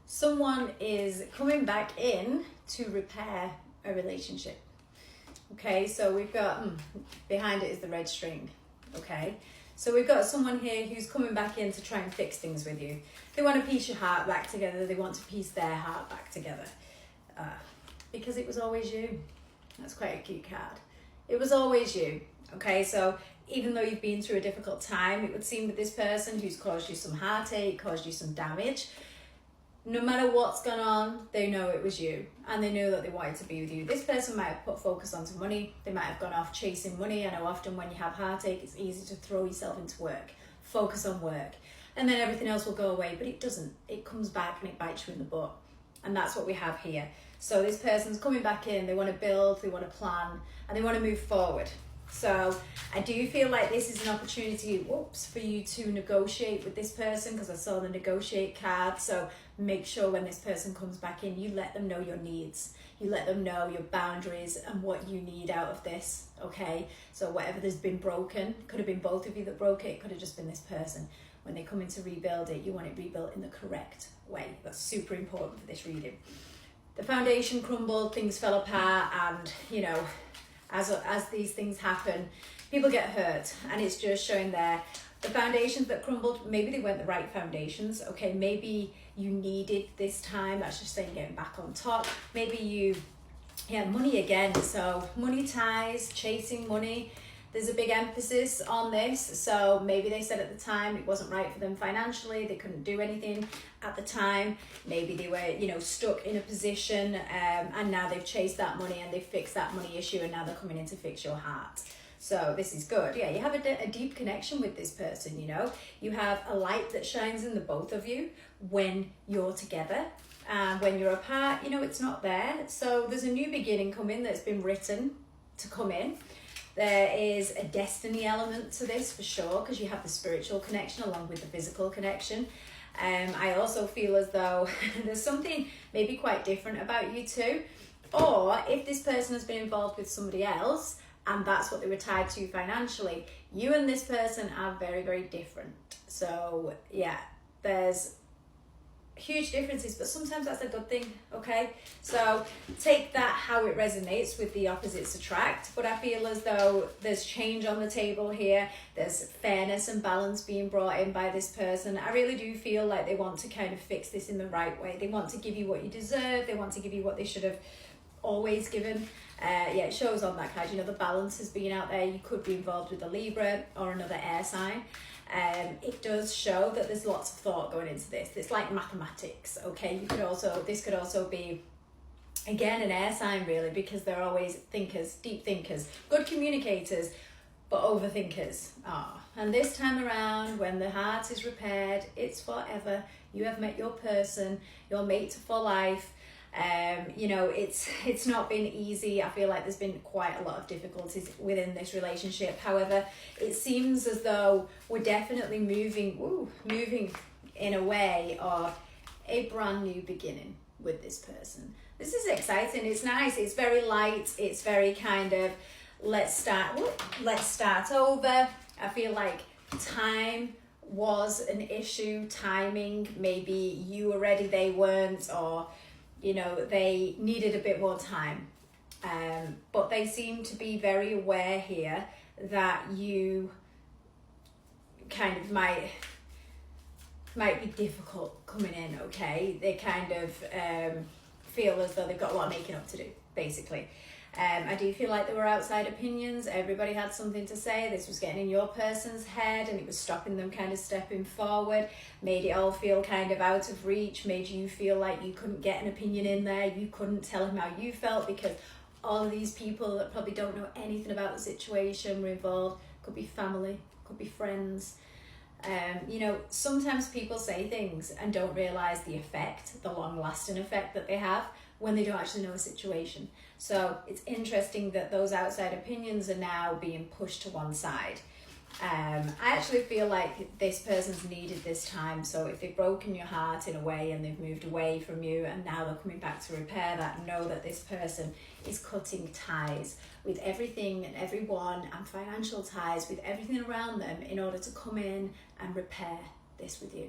someone is coming back in to repair a relationship. Okay, so we've got, behind it is the red string. Okay, so we've got someone here who's coming back in to try and fix things with you. They want to piece your heart back together. They want to piece their heart back together. Because it was always you. That's quite a cute card. It was always you. Okay, so even though you've been through a difficult time, it would seem with this person who's caused you some heartache, caused you some damage, no matter what's gone on, they know it was you, and they know that they wanted to be with you. This person might have put focus onto money. They might have gone off chasing money. I know often when you have heartache, it's easy to throw yourself into work, focus on work, and then everything else will go away, but it doesn't. It comes back and it bites you in the butt, and that's what we have here. So this person's coming back in. They want to build, they want to plan, and they want to move forward. So I do feel like this is an opportunity, for you to negotiate with this person, because I saw the negotiate card. So make sure when this person comes back in, you let them know your needs. You let them know your boundaries and what you need out of this, okay? So whatever there's been broken, could have been both of you that broke it, could have just been this person. When they come in to rebuild it, you want it rebuilt in the correct way. That's super important for this reading. The foundation crumbled, things fell apart, and, you know, as these things happen, people get hurt, and it's just showing there the foundations that crumbled. Maybe they weren't the right foundations. Okay, maybe you needed this time. That's just saying getting back on top. Maybe you money again. So money ties, chasing money. There's a big emphasis on this. So maybe they said at the time it wasn't right for them financially. They couldn't do anything at the time. Maybe they were, stuck in a position, and now they've chased that money and they've fixed that money issue, and now they're coming in to fix your heart. So this is good. Yeah, you have a deep connection with this person, You have a light that shines in the both of you when you're together. And when you're apart, it's not there. So there's a new beginning coming that's been written to come in. There is a destiny element to this for sure, because you have the spiritual connection along with the physical connection. I also feel as though there's something maybe quite different about you two. Or if this person has been involved with somebody else and that's what they were tied to financially, you and this person are very, very different. So yeah, there's huge differences, but sometimes that's a good thing, okay? So take that how it resonates. With the opposites attract, but I feel as though there's change on the table here. There's fairness and balance being brought in by this person. I really do feel like they want to kind of fix this in the right way. They want to give you what you deserve. They want to give you what they should have always given. It shows on that card, the balance has been out there. You could be involved with a Libra or another air sign. It does show that there's lots of thought going into this. It's like mathematics, okay? This could also be, again, an air sign really, because they're always thinkers, deep thinkers, good communicators, but overthinkers. And this time around, when the heart is repaired, it's forever. You have met your person, your mate for life. It's not been easy. I feel like there's been quite a lot of difficulties within this relationship. However, it seems as though we're definitely moving in a way of a brand new beginning with this person. This is exciting. It's nice. It's very light. It's very kind of, let's start over. I feel like time was an issue, timing. Maybe you were ready, they weren't, or they needed a bit more time. But they seem to be very aware here that you kind of might be difficult coming in, okay? They kind of feel as though they've got a lot of making up to do, basically. I do feel like there were outside opinions. Everybody had something to say. This was getting in your person's head, and it was stopping them kind of stepping forward, made it all feel kind of out of reach, made you feel like you couldn't get an opinion in there. You couldn't tell him how you felt, because all of these people that probably don't know anything about the situation were involved. Could be family, could be friends. Sometimes people say things and don't realize the effect, the long-lasting effect that they have when they don't actually know a situation. So it's interesting that those outside opinions are now being pushed to one side. I actually feel like this person's needed this time. So if they've broken your heart in a way and they've moved away from you and now they're coming back to repair that, know that this person is cutting ties with everything and everyone, and financial ties with everything around them, in order to come in and repair this with you.